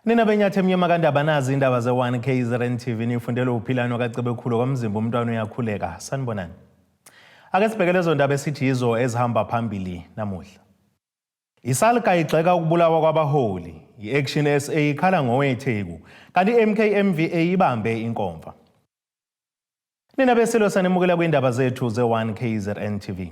Nina benyathe emnyama kanti abanazi indaba ze-1KZNTV nifundela uphilano kaCebekhulu kwamzimba umntwana uyakhuleka. Sanibonani. Ake sibheke lezo ndaba esithi yizo ezihamba phambili namuhla. Isalika igxeka ukubulawa kwabaholi. I-E-Kzn.I-Action ikhala ngowetheko kanti MKMVA ibambe inkomfa. Nina besilo sanemukela kwindaba zethu ze-1KZNTV.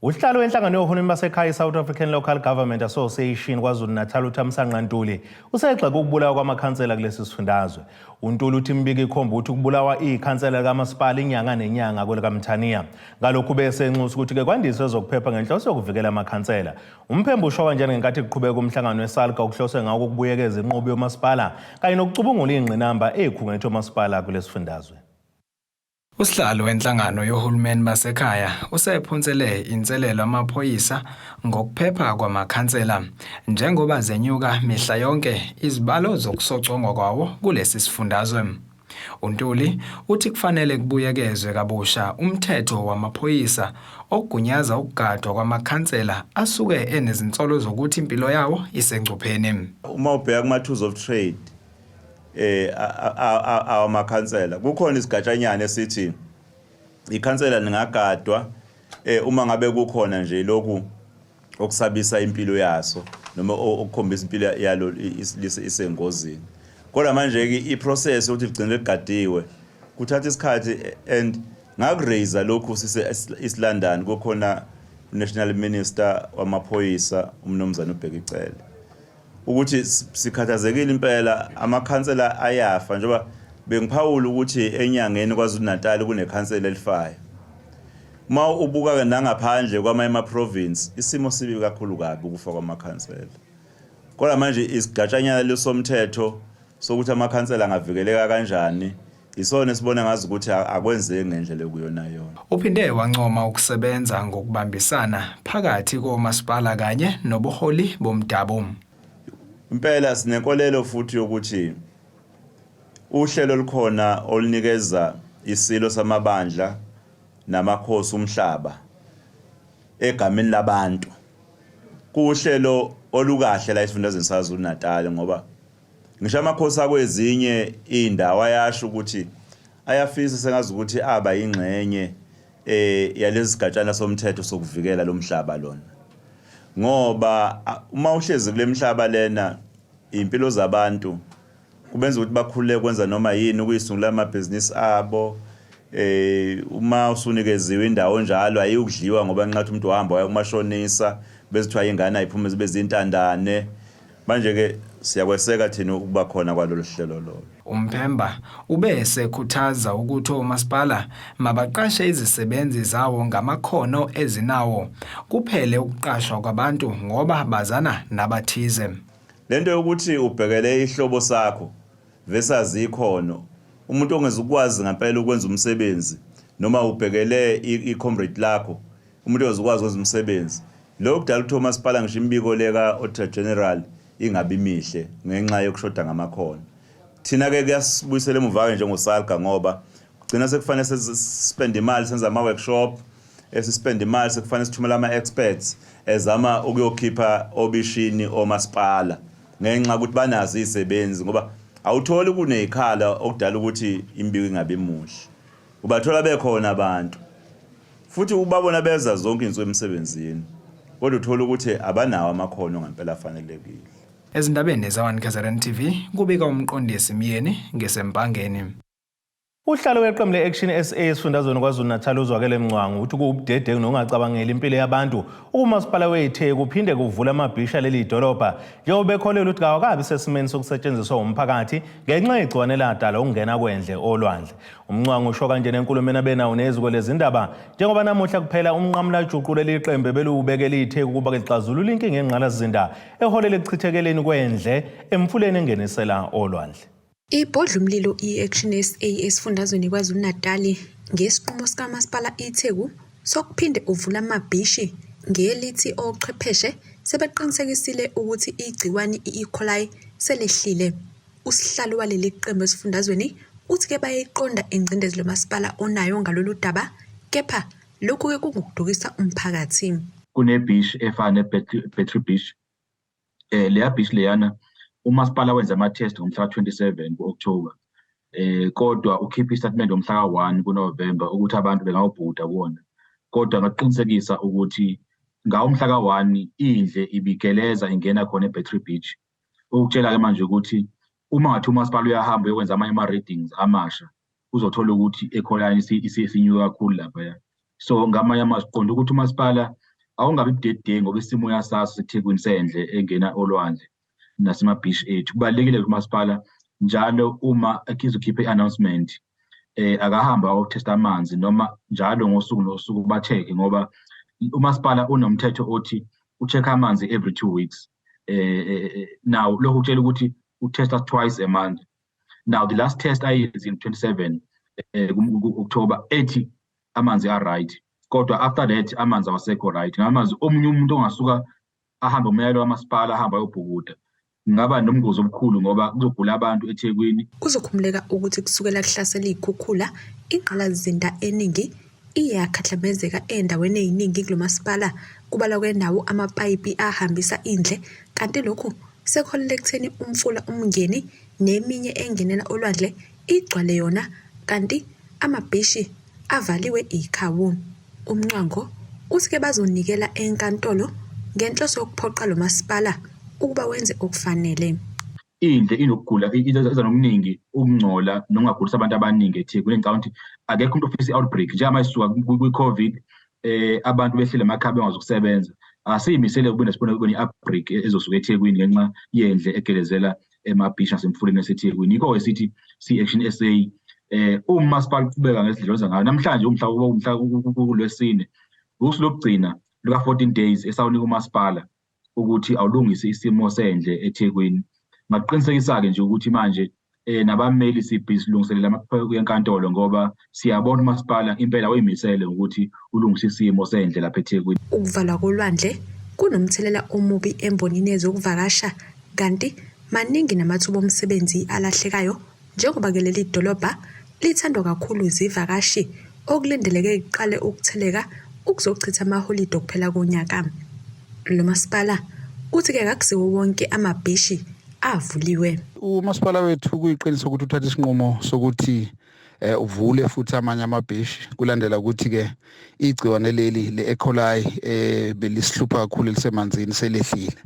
Uhlalo wenhlangano yohulumeni basekhaya South African Local Government Association KwaZulu-Natal uThamsanqa Ntuli usegxeka ukubulawa kwamakhansela kulesi sifundazwe. uNtuli uthi imbiko ikhomba ukuthi ukubulawa ikhansela kamasipala inyanga nenyanga kwelikaMthaniya. Ngalokhu bese enxusa ukuthi ke kwandiswe ezokuphepha ngenhloso yokuvikela amakhansela. Umphembu usho kanjani ngenkathi kuqhubeka umhlangano wesalika okuhloswe ngawo ukubuyekeza inqubo yomasipala kanye nokucubungula ingqinamba ezikhungweni zomasipala kulesi sifundazwe. Usihlalo wenhlangano yohulumeni basekhaya usephonsele inselelo amaphoyisa ngokuphepha kwamakhansela njengoba zenyuka mihla yonke izibalo zokusocongwa kwawo kulesi sifundazwe. uNtuli uthi kufanele kubuyekezwe kabusha umthetho wamaphoyisa ogunyaza ukugadwa kwamakhansela asuke enezinsolo zokuthi impilo yawo isengcupheni. Uma ubheka kuma tools of trade amakhansela kukhona isigatshanyana esithi ikhansela ningagadwa uma ngabe kukhona nje lokhu okusabisa impilo yaso noma okukhombisa impilo yalo isengozini. Kodwa manje ke iprocess ukuthi igcine ligadiwe kuthatha isikhathi and ngakuraise lokhu isilandani kukhona National Minister wamaphoyisa umnomzana uBhekicele ukuthi sikhathazekile impela amakhansela ayafa njengoba bengiphawula ukuthi enyangeni KwaZulu-Natal kunekhansela elifayo. Ma ubuka nangaphandle kwama province isimo sibi kakhulu kabi ukufa kwamakhansela. Kodwa manje isigatshanyana lesomthetho sokuthi amakhansela angavikeleka kanjani isona sibona ngazi ukuthi akwenzeki ngendlela ekuyona yona. Uphinde wancoma ukusebenza ngokubambisana phakathi komasipala kanye nobuholi bomdabu. Impela sinenkolelo futhi ukuthi uhlelo likhona olunikeza isilo samabandla namakhosi umhlaba egameni labantu. Kuhlelo olukahle la esifundazweni saZulu-Natal ngoba ngisho amakhosi akwezinye indawo ayasho ukuthi ayafisa sengazi ukuthi aba ingxenye yalezi gatshana somthetho sokuvikela lo mhlaba lona. Ngoba uma uhlezi kule mhlaba lena impilo zabantu kubenza ukuthi bakhulule kwenza noma yini ukuyisungula amabhizinisi abo uma usunikeziwe indawo njalo ayikudliwa ngoba nqathi umuntu ohamba waya kumashonisa bezithwa ingane ayiphume zibe zintandane. Manje ke siyakweseka thina ukuba khona kwalolu hlelo lo. Umphemba ubese khuthaza ukuthi omasipala mabaqashe izisebenzi zawo ngamakhono ezinawo kuphele ukuqashwa kwabantu ngoba bazana nabathize. Lento yokuthi ubhekele ihlobo sakho versus ikhono umuntu ongezukwazi ngempela ukwenza umsebenzi noma ubhekele icomrade lakho umuntu ozukwazi ukwenza umsebenzi lo kudala ukuthi omasipala ngisho imbiko leka Auditor General ingabi mihle ngenxa yokushoda ngamakhono. Thina ke kuyasibuyisela emuva njengosalika ngoba kugcina sekufanele spend imali senza ama workshop spend imali sekufanele sithumela ama experts ezama ukuyokhipha obishini omasipala ngenxa ukuthi banazi izisebenzi ngoba awutholi kunezikhala okudala ukuthi imbiko ingabi muhle. Ubathola bekhona abantu futhi ubabona beza zonke izinto emsebenzini kodwa uthola ukuthi abanawo amakhono ngempela afanelekile. Ezindabeni ze-1KZNTV kubika umqondisi Miyeni ngesempangeni. Uhlalo weqembu le-E-Kzn.I-Action esifundazweni KwaZulu-Natal uzwakele emncwangu ukuthi kubudedengu nongacabangeli impilo yabantu umasipala weTheku kuphinde kuvula amabhisha leli dolobha njengoba bekholelwa ukuthi kawakabi sesimeni sokusetshenziswa umphakathi ngenxa yegciwane ladala ukungena kwendle olwandle. Umncwangu usho kanje nenkulumeni abenawo neziko lezindaba njengoba namuhla kuphela umnqamula juqu leli qembu belubekela iTheku kuba lixazulula inkinga engqalasizinda eholela ekuchithekeleni kwendle emfuleni engenisela olwandle. Ibhodlumlilo i-E-Kzn.I-Action esifundazweni KwaZulu-Natal ngesiqumo sikamasipala iTheku sokuphinde uvula amabhishi ngelithi ochwepheshe sebeqinisekisile ukuthi igciwane i-Ikhala selehlile. Usihlalo waleli qembu esifundazweni uthi ke bayiqonda ingcindezi lomasipala onayo ngalolu daba kepha lokhu ke kungukudukisa umphakathi. Kunebhishi efana battery bish leya bish leyana umasipala wenza ama-test ngomhla ka-27 ku-October. Kodwa ukhipha istatement ngomhla ka-1 kuNovember ukuthi abantu bengawubhuda kuwona. Kodwa ngaqinisekisa ukuthi ngawumhla ka-1 indle ibigeleza ingena khona eBattery Beach. Ukutshela-ke manje ukuthi uma ngathi umasipala uyahamba uyokwenza amanye ama-readings amasha, uzothola ukuthi ekholani isinyuka kakhulu lapha. So ngamanye amasiqonda ukuthi umasipala awungabi budedengu ngoba isimo yasazi seThekwini sendle engena olwandle nasema-beach ethu. Kubalulekile ukuthi umasipala njalo uma akizokhipha i-announcement akahamba ayotesta amanzi noma njalo ngosuku nosuku batheke, ngoba umasipala unomthetho othi ucheck amanzi every 2 weeks. Now lokho kutshela ukuthi utesta twice a month. Now the last test is in 27 October 80 amanzi are right, kodwa after that amanzi awasekho right. Ngamanzi omunye umuntu ongasuka ahamba umyalo wamasipala ahamba ayobhukuda ngaba nomngozi omkhulu ngoba kuzogula abantu eThekwini. Kuzokhumuleka ukuthi kusukela kuhlasela ikhukhula ingqalazizinda eningi iyakhathlamezeka endaweni eziningi kulomasipala, kubalwa kwendawo amapayipi ahambisa indle, kanti lokhu sekholele ekutheni umfula umngeni neminye engenela olwandle igcwale yona, kanti amabhishi avaliwe ikhawu. UMncwango uthi ke bazonikela enkantolo ngenhloso yokuphoqa lo masipala ukuba wenze okufanele. Indle inokugula iza nomningi ukungcola nongagulisa abantu abaningi eThekwini. Ngicabanga ukuthi akekho umuntu ofisa i-outbreak njengoba isuka kwi-COVID abantu behlele emakhaya bengazokusebenza. Asiyimisele kube i-outbreak ezosuka eThekwini ngenxa yendle egelezela emabhishi nasemfuleni eseThekwini. Yikho esithi E-Action SA umasipala uqhubeka ngesidlelo zangayo. Namhlanje umhla kulwesine usuku lokugcina luka 14 days esawunika umasipala ukuthi awulungise isimo sendle eThekwini. Ngaqinisekisa-ke nje ukuthi manje nabameli silungiselela amaphepha enkantolo ngoba siyabona umasipala impela weyimisele ukuthi ulungise isimo sendle lapha eThekwini. Ukuvalwa kolwandle kunomthelela omubi embonini ezokuvakasha, kanti maningi namathuba omsebenzi alahlekayo njengoba ke leli dolobha lithandwa kakhulu izivakashi okulindeleke iqale ukutheleka ukuzochitha amaholide okuphela konyaka. Lo masipala uthi ke akusiwo wonke amabhishi avuliwe. Umasipala wethu kuyiqiniso ukuthi uthatha isinqumo sokuthi uvule futhi amanye amabhishi kulandela ukuthi ke igciwane leli le-E-Coli belisihlupha kakhulu elisemanzini selehlile.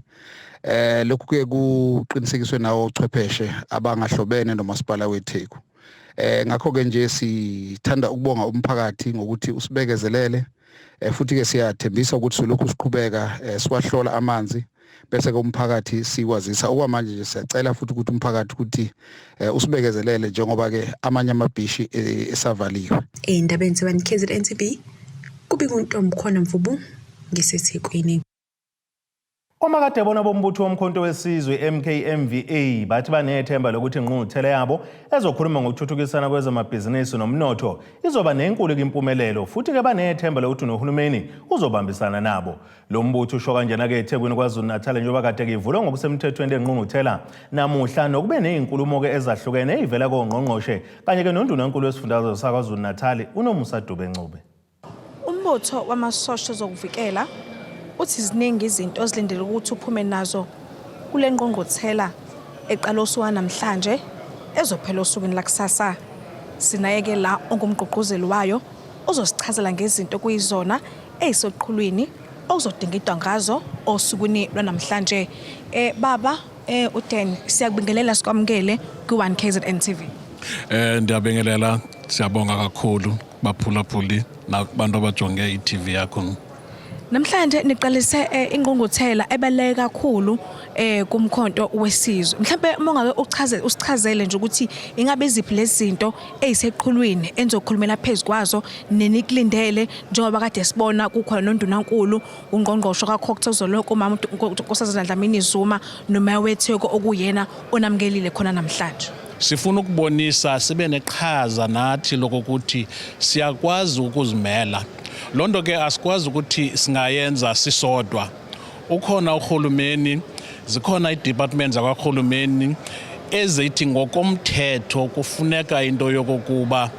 Lokhu ke kuqinisekiswe nawo ochwepheshe abangahlobene nomasipala weTheku. Ngakho ke nje sithanda ukubonga umphakathi ngokuthi usibekezelele, futhi ke siyathembisa ukuthi silokhu siqhubeka siwahlola amanzi bese ke umphakathi sikwazisa. Okwamanje nje siyacela futhi ukuthi umphakathi ukuthi usibekezelele njengoba ke amanye amabhishi esavaliwe. Endabeni ze-1KZNTV kubika uNtombi khona Mvubu ngeseThekwini. Omakade bona bombutho womkhonto wesizwe MKMVA bathi banethemba lokuthi ingqungquthela yabo ezokhuluma ngokuthuthukisana kwezamabhizinisi nomnotho izoba nenkulu impumelelo, futhi ke banethemba lokuthi nohulumeni uzobambisana nabo. Lo mbutho usho kanjena ke eThekwini KwaZulu-Natal njengoba kade kivulwe ngokusemthethweni engqungquthela namuhla nokube nezinkulumo ke ezahlukene ezivela koNgqongqoshe kanye ke noNdunankulu wesifundazwe saKwaZulu-Natal uNomusa Dube-Ncube. Umbutho wamasosha zokuvikela uthi ziningi izinto ezilindele ukuthi uphume nazo kule ngqongqothela eqala usuku namhlanje ezophela osukwini lakusasa. Sinayeke la ongumgqugquzeli wayo uzosichazela ngezinto kuyizona ezisoqhulwini okuzodingidwa ngazo osukwini lwanamhlanje. Baba uDen, siyakubingelela sikwamukele ku1KZNTV. Ndiyabingelela, siyabonga kakhulu baphulaphuli nabantu abajonge iTV yakho. Namhlanje niqalise ingqungquthela ebaluleke kakhulu kumkhonto wesizwe. Mhlawumbe mongabe usichazele nje ukuthi ingabe iziphi lezinto eziseqhulwini enizokhulumela phezukwazo nenikulindele njengoba kade sibona kukhona noNdunankulu ungqongqosho kaKhokuthokozoloko umama uNkosazana Dlamini Zuma noMeya weTheku okuyena onamkelile khona namhlanje. Sifuna ukubonisa sibe neqhaza nathi lokuthi siyakwazi ukuzimela. Lonto ke asikwazi ukuthi singayenza sisodwa. Ukhona uhulumeni, zikhona i-departments zakahulumeni ezithi ngokomthetho kufuneka into yokuba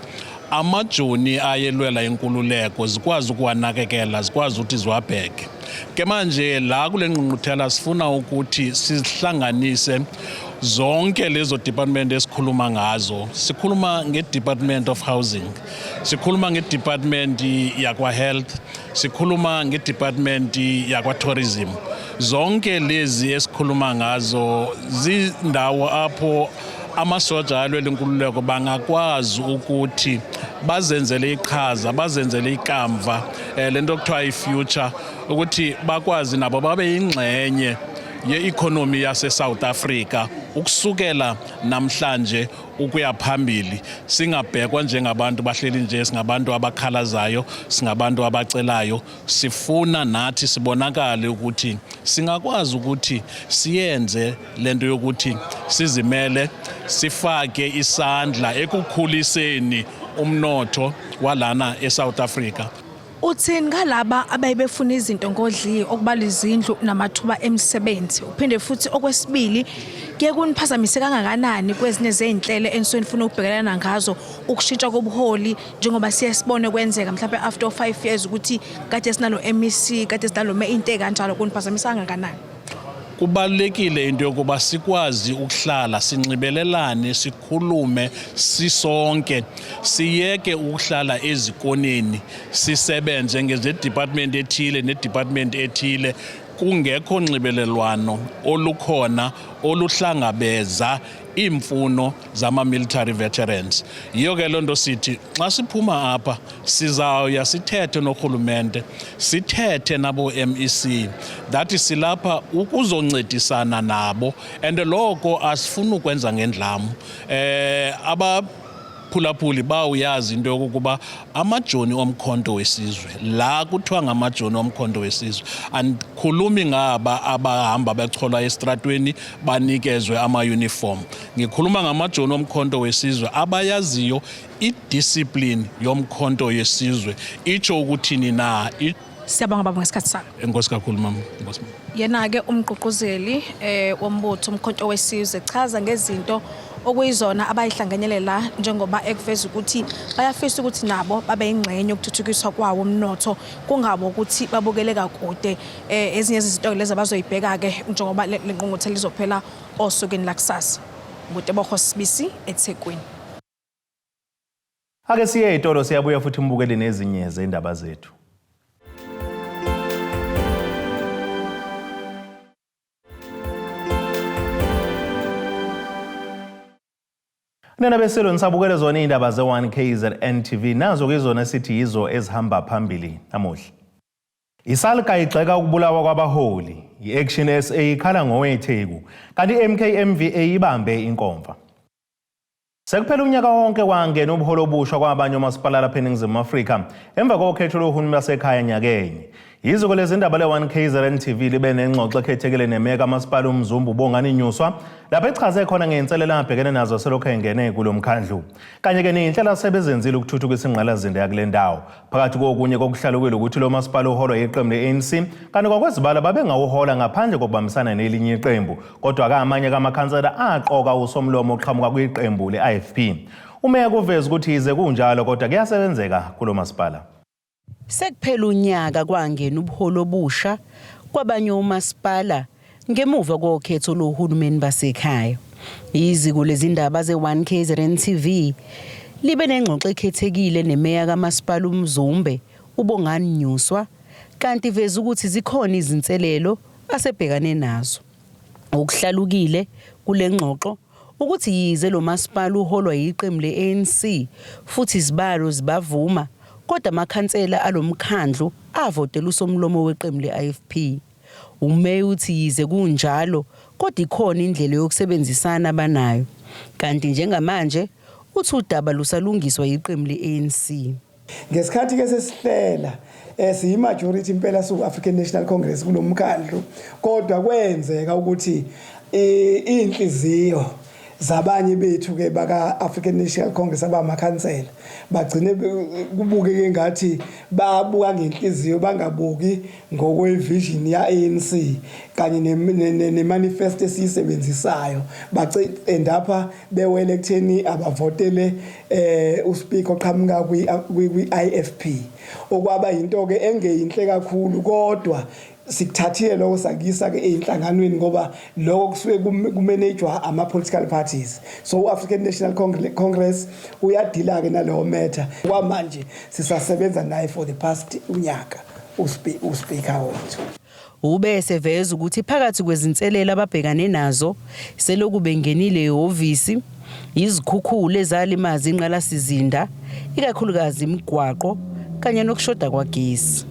amajoni ayelwela inkululeko zikwazi ukuwanakekela, zikwazi ukuthi ziwabheke. Ke manje la kule ngqungquthela sifuna ukuthi sihlanganise zonke lezo department esikhuluma ngazo sikhuluma nge-Department of Housing, sikhuluma nge-Department yakwa Health, sikhuluma nge-Department yakwa Tourism. Zonke lezi esikhuluma ngazo zindawo apho amasoja alwela inkululeko bangakwazi ukuthi bazenzele iqhaza, bazenzele ikamva lento okuthiwa i-future, ukuthi bakwazi nabo babe yingxenye ye-economy yase-South Africa ukusukela namhlanje ukuya phambili, singabhekwa njengabantu bahleli nje, singabantu abakhalazayo, singabantu abacelayo. Sifuna nathi sibonakale ukuthi singakwazi ukuthi siyenze lento yokuthi sizimele, sifake isandla ekukhuliseni umnotho walana eSouth Africa. Uthini ngalaba abebefuna izinto ngodli okubala izindlu namathuba emisebenzi? Uphinde futhi okwesibili ke kuniphazamise kangakanani kwezinye zezinhlelo enisuke nifuna ukubhekelana ngazo ukushintsha kobuholi, njengoba siyasibone kwenzeka mhlawumbe after 5 years ukuthi kade sinalo MEC, kade sinalo into kanjalo, kuniphazamisa kangakanani? Kubalulekile into yokuba sikwazi ukuhlala sinxibelelane, sikhulume sisonke, siyeke ukuhlala ezikoneni, sisebenze ngedepartment ethile nedepartment ethile kungekho nxibelelwano olukhona oluhlangabeza imfuno zama-military veterans. Yiyo ke lonto sithi xa siphuma apha sizawuya sithethe noRhulumente, sithethe nabo MEC, that silapha ukuzoncedisana nabo, and lokho asifuni ukwenza ngendlamu. Phulaphuli bawuyazi into yokuba amajoni omkhonto wesizwe la kuthiwa ngamajoni omkhonto wesizwe andikhulumi ngaba abahamba becholwa estratweni banikezwe ama-uniform. Ngikhuluma ngamajoni omkhonto wesizwe abayaziyo i-discipline yomkhonto yesizwe itsho ukuthini na. Siyabonga baba ngesikhathi sakho. Enkosi kakhulu mama. Yena-ke umgqugquzeli wombutho umkhonto wesizwe chaza ngezinto okuyizona abayihlanganyele la, njengoba ekuveza ukuthi bayafisa ukuthi nabo babe yingxenye yokuthuthukiswa kwawo umnotho, kungabo ukuthi babukeleka kude. Ezinye izinto lezi abazoyibheka-ke njengoba le ngqungquthela izophela osukwini lakusasa. Ngutebogo Sibisi, eThekwini. Ake siye ey'tolo siyabuya futhi mbukele nezinye zendaba zethu. Nena beselo nisabukele zona indaba ze-1KZNTV nazo kuzona sithi yizo ezihamba phambili namuhla. Isalika igxeka ukubulawa kwabaholi, i-Action SA ikhala ngowetheko, kanti MKMVA ibambe inkomfa. Sekuphela unyaka wonke kwangena ubuholi obusha kwabanye omasipala lapha eNingizimu Afrika emva kokhetho lohulumeni basekhaya nyakenye. Yiziko lezindaba le-1KZNTV libe nengxoxo ekhethekile nemeka kamasipala uMzumbu Bongani Nyuswa lapho echaze khona ngenselelo abhekene nazo selokhu engene kulo mkhandlu. Kanye-ke ney'nhlelo asebezenzile ukuthuthukisa ingqalasizinda yakule ndawo. Phakathi kokunye kokuhlalukile ukuthi lo masipala uholwa yiqembu le-ANC, kanti kwakwezibala babengawuhola ngaphandle kokubambisana nelinye iqembu. Kodwa-ke amanye kamakhansela aqoka usomlomo oqhamuka kwiqembu le-IFP. Umeya kuveza ukuthi yize kunjalo kodwa kuyasebenzeka kulo masipala. Sekuphela unyaka kwangena ubuholi obusha kwabanye omasipala ngemuva kokhetho lohulumeni basekhaya. Iziko lezindaba ze-1KZNTV libe nengxoxo ekhethekile nemeya kamasipala uMzumbe uBongani Nyuswa, kanti veza ukuthi zikhona izinselelo asebhekane nazo. Okuhlalukile kule ngxoxo ukuthi yize lo masipala uholwa yiqembu le-ANC futhi izibalo zibavuma, kodwa amakhansela alomkhandlu avotela usomlomo weqembu le-IFP. Umeya uthi yize kunjalo kodwa ikhona indlela yokusebenzisana abanayo, kanti njengamanje uthi udaba lusalungiswa yiqembu le-ANC. Ngesikhathi ke sesihlela siyi-majority impela su-African National Congress kulomkhandlu, kodwa kwenzeka ukuthi inhliziyo zabanye bethu ke baka African National Congress abamakhansela bagcine kubukeke ngathi babuka ngenhliziyo bangabuki ngokwevision ya ANC kanye nemanifesto esisebenzisayo, bacenda apha bewele ekutheni abavotele uSpeaker oqhamuka kwi-IFP, okwaba into ke engeyinhle kakhulu. Kodwa sikuthathile lokho sakisa ke einhlanganweni ngoba lokho kusuke kumanagwa ama political parties. So African National Congress uyadila ke nalowo matter. Kwamanje sisasebenza naye for the past unyaka uSpeaker wethu. Ube seveza ukuthi phakathi kwezinselelo ababhekane nazo seloku bengenile ehhovisi izikhukhule ezalimaza inqalasizinda ikakhulukazi imigwaqo kanye nokushoda kwagesi.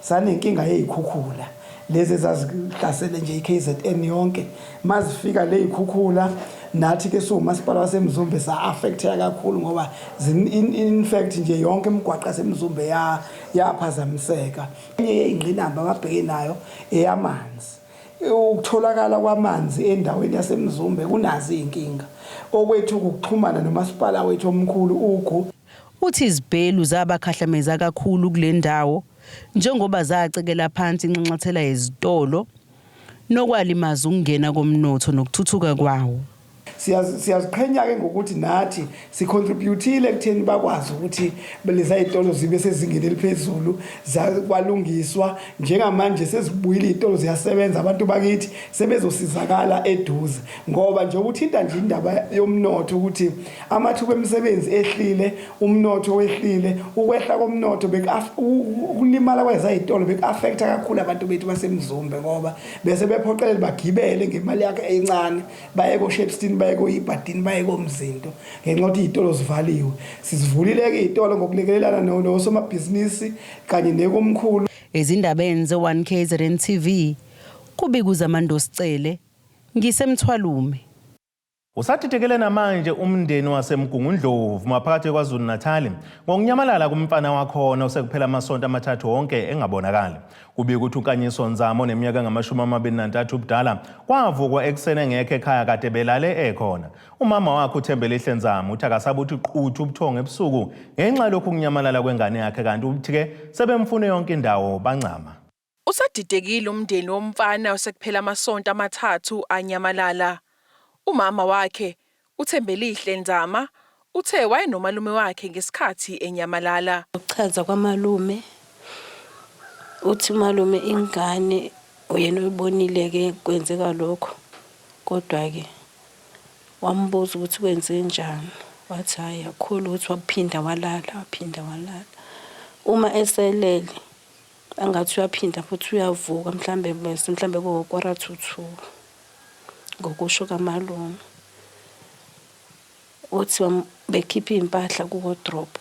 Sanenkinga yezikhukhula lezi ezazihlasele nje iKZN yonke mazifika le izikhukhula nathi ke umasipala waseMzumbe sa affecteka kakhulu ngoba in fact nje yonke imigwaqo yaseMzumbe yaphazamiseka. Enye ingqinamba ababheke nayo eyamanzi. Ukutholakala kwamanzi endaweni yaseMzumbe kunazi inkinga. Okwethu ukuxhumana nomasipala wethu omkhulu ugu uthi izibhelu zabakhahlameza kakhulu kule ndawo njengoba zacekela phansi inxanxathela yezitolo nokwalimaza ukungena komnotho nokuthuthuka kwawo. Siyaziqhenya ke ngokuthi nathi sicontributile ekutheni bakwazi ukuthi lezi izitolo zibe sezingeni eliphezulu kwalungiswa njengamanje sezibuyile izitolo ziyasebenza abantu bakithi sebezosizakala eduze ngoba nje ukuthinta nje indaba yomnotho ukuthi amathuba emisebenzi ehlile umnotho wehlile ukwehla komnotho ukulimala kwezitolo bekuaffecta kakhulu abantu bethu baseMzumbe ngoba bese bephoqelele bagibele ngemali yakhe encane baye koShepstone baye koIbhadini baye komzinto ngenxa ukuthi izitolo zivaliwe sizivulile ke izitolo ngokulekelelana nosomabhizinisi kanye nekomkhulu. Ezindabeni ze1KZNTV kubikuza Mando Sicele ngisemthwalume. Usathithekele namanje umndeni waseMgungundlovu maphakathi kwaZulu Natal ngokunyamalala kumfana wakhona osekuphela amasonto amathathu wonke engabonakali. Kubika ukuthi uNkanyiso Nzamo neminyaka engama-23 ubudala kwavukwa ekuseni engekho ekhaya kade belale ekhona. Umama wakhe uThembelihle Nzamo uthi akasabuthi quthu ubuthongo ebusuku ngenxa lokhu kunyamalala kwengane yakhe kanti uthi ke sebemfune yonke indawo bancama. Usadidekile umndeni womfana osekuphela amasonto amathathu anyamalala. Umama wakhe uThembelihle Nzama uthe wayenomalume wakhe ngesikhathi enyamalala. Uchaza kwamalume uthi malume ingane uyena uyibonile ke kwenzeka lokho kodwa ke wambuza ukuthi kwenze njani wathi hayi akukhulu ukuthi waphinda walala uma eselele angathi uyaphinda futhi uyavuka mhlambe kokora thuthu ngokusho kamalume uthi bekhipha impahla ku wardrobe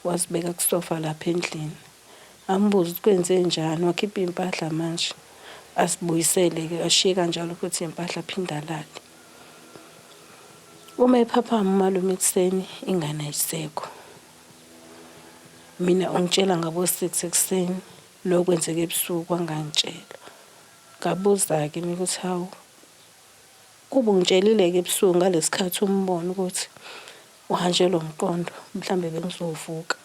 wasibeka kusofa lapha endlini ambuza ukuthi kwenze njani wakhipha impahla manje asibuyisele ke ashiye kanjalo ukuthi impahla phinda lali uma ephaphama umalume ekuseni ingane ayisekho mina ungitshela ngabo 6 ekuseni lokwenzeke ebusuku angangitshela ngabuza ke ukuthi hawu kuba ngitshelile ke ebusuku ngalesikhathi umbona ukuthi uhanjelwe umqondo mhlambe bengizovuka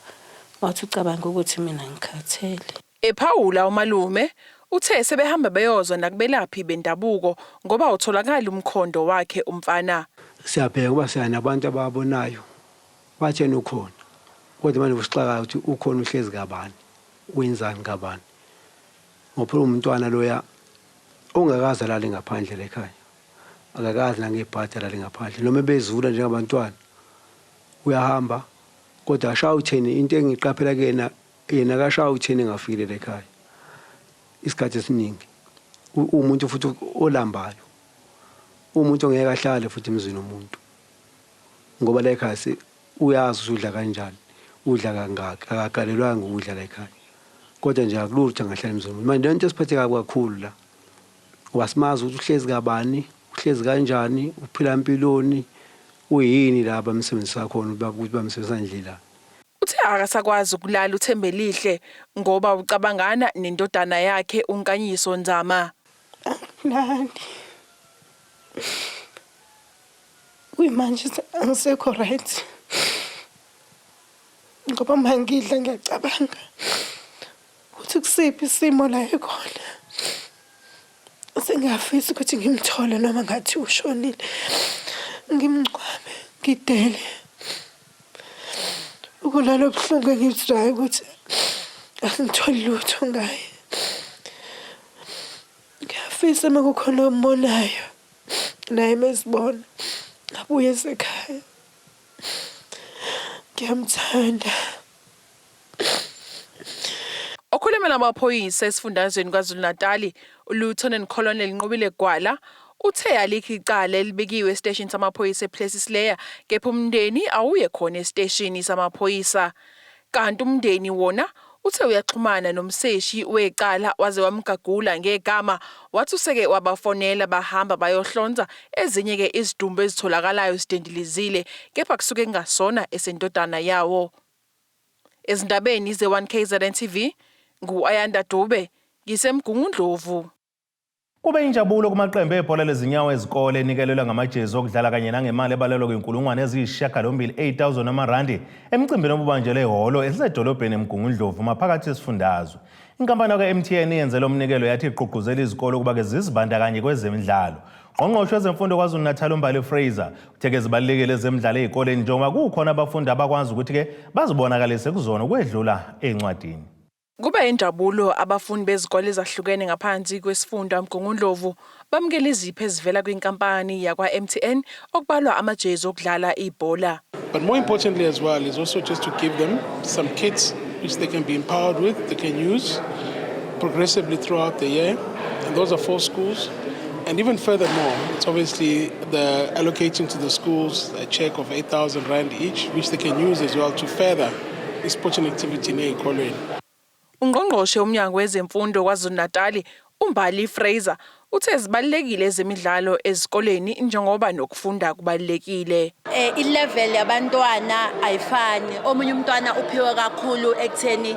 wathi ucabanga ukuthi mina ngikhathele. Ephawula umalume uthe sebehamba beyozwa nakubelaphi bendabuko ngoba utholakala umkhondo wakhe umfana. Siyabheka kuba siyana abantu ababonayo bathena ukhona kodwa manje usixaka ukuthi ukhona uhlezi kabani wenzani kabani ngoba umntwana loya ongakazi alale ngaphandle lekhaya akakazi nangebhadi alale ngaphandle noma bezula njengabantwana uyahamba kodwa ashaya utheni into engiqaphela kena yena akashaya utheni ngafile lekhaya isikhathi esiningi umuntu futhi olambayo umuntu ongeke ahlale futhi emzini umuntu ngoba lekhaya uyazi udla kanjani udla kangaka akakalelwanga ukudla lekhaya kodwa nje akulutho angahlala emzini umuntu manje into esiphatheka kakhulu la wasimazi ukuthi uhlezi kabani uhlezi kanjani uphila impiloni uyini laba umsebenzi sakhona ukuthi bamsebenza endlela. Uthe akasakwazi ukulala uThembelihle ngoba ucabangana nendodana yakhe uNkanyiso Nzama. Nani kuyimanje angisekho right ngoba mangidla ngiyacabanga ukuthi kusiphi isimo la ekhona sengiyafisa ukuthi ngimthole noma ngathi ushonile ngimncwabe ngidele ukulala obuhlungu engizwayo ukuthi angitholi lutho ngaye ngiyafisa uma kukhona ombonayo naye mesibona abuye esekhaya. Ngiyamthanda. Okhuluma namaphoyisa esifundazweni KwaZulu-Natal, uLieutenant Colonel Nqobile Gwala uthe alikho icala elibikiwe esiteshini samaphoyisa ePlesisleya, kepha umndeni awuye khona esiteshini samaphoyisa. Kanti umndeni wona uthe uyaxhumana nomseshi wecala waze wamgagula ngegama, wathi useke wabafonela bahamba bayohlonza ezinye ke izidumbu ezitholakalayo zidendilizile, kepha kusuke kungasona esendodana yawo. Ezindabeni ze1KZNTV, ngu-Ayanda Dube, ngisemgungundlovu. Kube injabulo kumaqembu ebhola lezinyawo ezikole enikelelwa ngamajezi okudlala kanye nangemali ebalelwa kwinkulungwane eziyisishiyagalombili 8,000 amarandi emcimbini obubanjelwe ehholo elisedolobheni eMgungundlovu maphakathi esifundazwe. Inkampani ka-MTN yenze lo mnikelo yathi iqhuqhuzela izikole ukuba ke zizibandakanye kwezemidlalo. Ungqongqoshe wezemfundo KwaZulu-Natal uMbali Fraser uthe ke zibalulekile ezemidlalo ezikoleni njengoba kukhona abafundi abakwazi ukuthi ke bazibonakalise kuzona ukwedlula ezincwadini. Kube injabulo abafundi bezikole ezahlukene ngaphansi kwesifunda Mgungundlovu bamukela izipho ezivela kwinkampani yakwa-MTN okubalwa amajezi okudlala ibhola. But more importantly as well is also just to give them some kits which they can be empowered with, they can use progressively throughout the year. And those are 4 schools. And even furthermore, it's obviously the allocating to the schools a check of 8,000 Rand each, which they can use as well to further this sporting activity in Eyokubulawa. Ungqongqoshe umnyango wezemfundo KwaZulu-Natal uMbali Fraser uthe zibalulekile ezemidlalo ezikoleni njengoba nokufunda kubalulekile. I-level yabantwana ayifani. Omunye umntwana uphiwe kakhulu ekutheni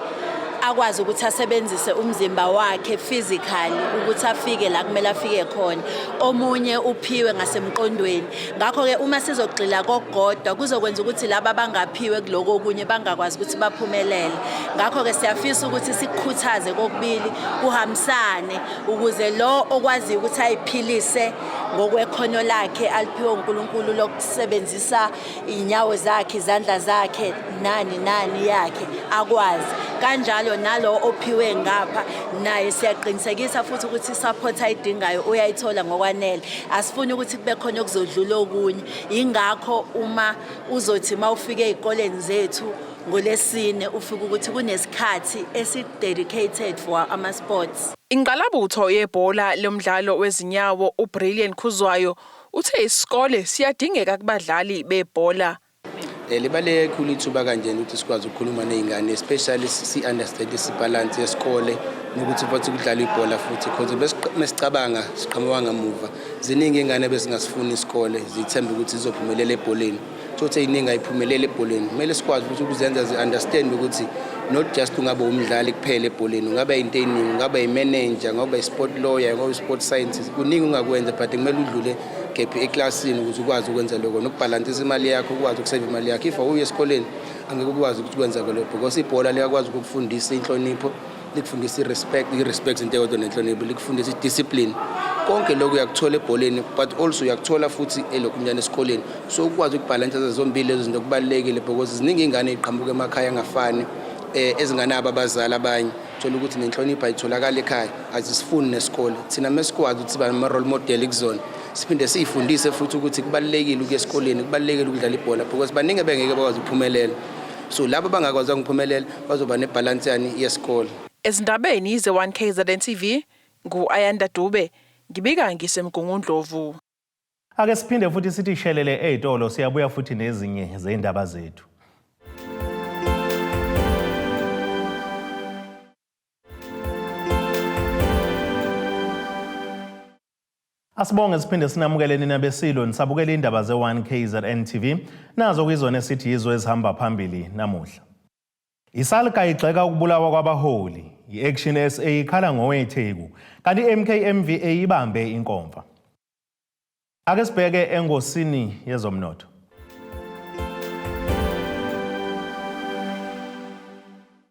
akwazi ukuthi asebenzise umzimba wakhe physically ukuthi afike la kumele afike khona. Omunye uphiwe ngasemqondweni. Ngakho ke uma sizogxila kogodwa kuzokwenza ukuthi laba abangaphiwe kuloko okunye bangakwazi ukuthi baphumelele. Ngakho ke siyafisa ukuthi sikukhuthaze kokubili kuhambisane ukuze lo okwazi ukuthi ayiphilise ngokwekhono lakhe aliphiwe uNkulunkulu lokusebenzisa inyawo zakhe, izandla zakhe, nani yakhe akwazi. Kanjalo nalo ophiwe ngapha naye siyaqinisekisa futhi ukuthi support ayidingayo uyayithola ngokwanele. Asifuni ukuthi kube khona okuzodlula okunye. Ingakho uma uzothi mawufike ezikoleni zethu ngoLesine ufika ukuthi kunesikhathi esidedicated for ama sports. Ingqalabutho yebhola lomdlalo wezinyawo uBrilliant Khuzwayo uthe isikole siyadingeka kubadlali bebhola. Libaleke kakhulu ithuba kanjena ukuthi sikwazi ukukhuluma nezingane, especially si-understand isibalance yesikole nokuthi futhi kudlala ibhola futhi because mesicabanga siqhamuka ngamuva ziningi ingane besingasifuni isikole zithemba ukuthi zizophumelela ebholeni. Thothi iningi ayiphumelele ebholeni. Kumele sikwazi ukuthi ukuzenza zi-understand ukuthi not just ungabe umdlali kuphela ebholeni, ungabe into eningi, ungabe imanager, ungabe sport lawyer, ungabe sport scientist, kuningi ungakwenza but kumele udlule kephi eklasini ukuze ukwazi ukwenza lokho nokubalansisa imali yakho, ukwazi ukusave imali yakho. If uye esikoleni angeke ukwazi ukuthi ukwenza lokho because ibhola liyakwazi ukukufundisa inhlonipho, likufundisa i-respect into eyodwa nenhlonipho, likufundisa i-discipline. Konke lokho uyakuthola ebholeni but also uyakuthola futhi elokunyana esikoleni. So ukwazi ukubalansa zombili lezo zinto kubalekile because ziningi ingane eziqhamuka emakhaya angafani ezinganabo abazali abanye. Thola ukuthi nenhlonipho ayitholakala ekhaya azisifuni nesikole. Thina mesikwazi ukuthi sibe ama role model ekuzona. Siphinde sifundise futhi ukuthi kubalekile ukuya esikoleni, kubalekile ukudlala ibhola because baningi bengeke bakwazi ukuphumelela. So labo bangakwazi ukuphumelela bazoba nebalance yani yesikole. Ezindabeni ze1KZNTV, ngu-Ayanda Dube, ngibika ngisemgungundlovu. Ake siphinde futhi sithi shelele ezitolo siyabuya futhi nezinye zeindaba zethu. Asibonge siphinde sinamukele nina besilo nisabukela indaba ze1KZNTV nazo kuyizona esithi yizo ezihamba phambili namuhla. Isalika igxeka ukubulawa kwabaholi, i-Action SA ikhala ngowetheko, kanti MKMVA ibambe inkomfa. Ake sibheke engosini yezomnotho.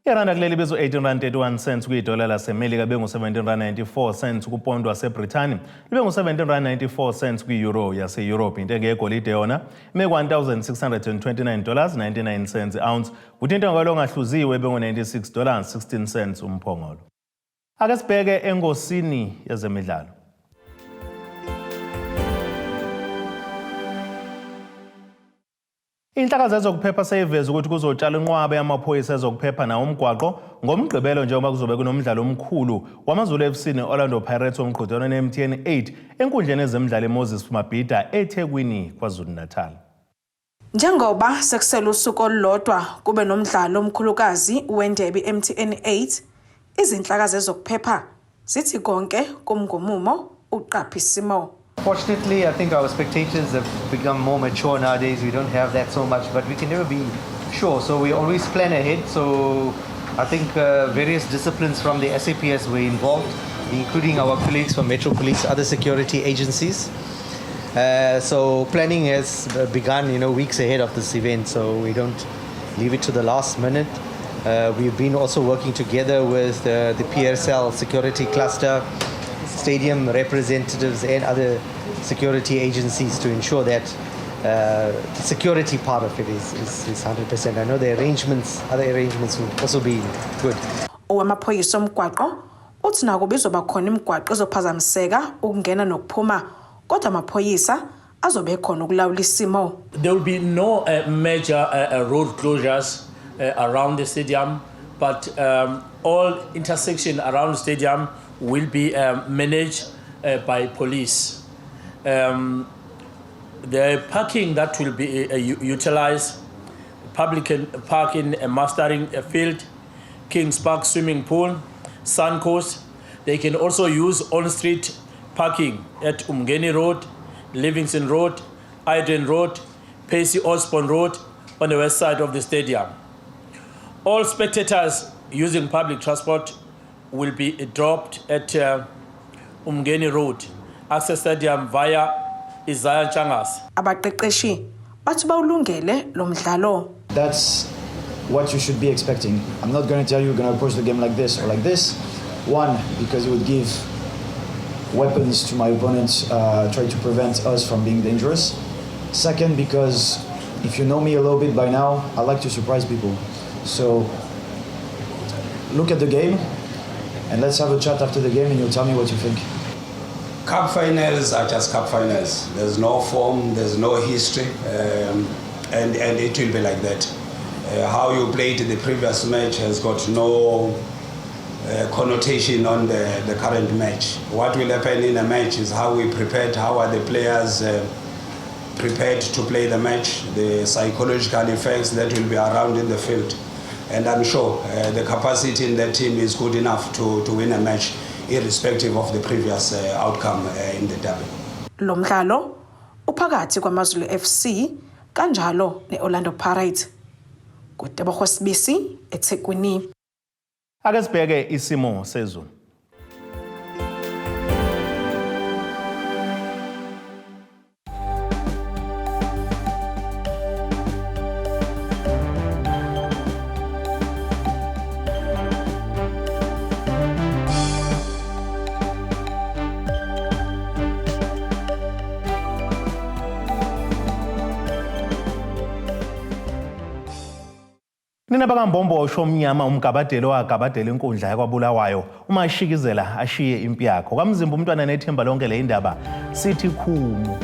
Iranda kuleli bizo 18.31 cents kuyidola laseMelika bengu 17.94 cents kupondo waseBrithani libengu 17.94 cents kueuro yase-Europe. Intengo yegolide yona ime $1,629.99 cents ounce, kuthi intengo yalongahluziwe bengu $96.16 umphongolo. Ake sibheke engosini yezemidlalo. Inhlaka zezokuphepha seyiveza ukuthi kuzotshala inqwaba yamaphoyisa ezokuphepha nawo umgwaqo ngomgqibelo njengoba kuzobe kunomdlalo omkhulu wamaZulu FC ne-Orlando Pirates omqhudelwano ne-MTN 8 enkundleni ezemidlalo eMoses Mabhida eThekwini KwaZulu-Natal. Njengoba sekusele usuku olulodwa kube nomdlalo omkhulukazi wendebe MTN 8, izinhlaka zezokuphepha zithi konke kumngomumo uqaphisimo. Fortunately, I think our spectators have become more mature nowadays. We don't have that so much, but we can never be sure. So we always plan ahead. So I think various disciplines from the SAPS were involved, including our colleagues from Metro Police, other security agencies. So planning has begun, weeks ahead of this event. So we don't leave it to the last minute. We've been also working together with the PSL security cluster, stadium representatives and other security agencies to ensure that the security part of it is 100%. I know the other arrangements will also be good. Owamaphoyisa omgwaqo uthi nako bizoba khona imigwaqo ezophazamiseka ukungena nokuphuma kodwa amaphoyisa azobe khona ukulawula isimo. There will be no major road closures around the stadium, but all intersection around the stadium will be managed by police. The parking that will be utilized, public parking, mastering field, Kings Park swimming pool, Sun Coast. They can also use on-street parking at Umgeni Road, Livingston Road, Iden Road, Pacey Osborne Road on the west side of the stadium. All spectators using public transport will be dropped at Umgeni Road, access stadium via Iseyinkinga. Abaqeqeshi bathi bawulungele lo mdlalo. That's what you should be expecting. I'm not going to tell you you're going to approach the game like this or like this. One, because it would give weapons to my opponents, try to prevent us from being dangerous. Second, because if you know me a little bit by now, I like to surprise people. So look at the game and let's have a chat after the game and you'll tell me what you think. Cup finals are just cup finals. There's no form, there's no history, and it will be like that. How you played the previous match has got no connotation on the current match. What will happen in a match is how we prepared, how are the players prepared to play the match, the psychological effects that will be around in the field. And I'm sure the capacity in that team is good enough to win a match, irrespective of the previous outcome in the derby. Lo mdlalo uphakathi kwaMaZulu FC kanjalo neOrlando Pirates. Kutebakho sibisi eThekwini. Ake sibheke isimo sezulu. Nina bakambombo osho omnyama umgabadelo wagabadela inkundla yakwabulawayo uma ashikizela ashiye impi yakho. Kamzimba umntwana nethemba lonke le indaba sithi khumu.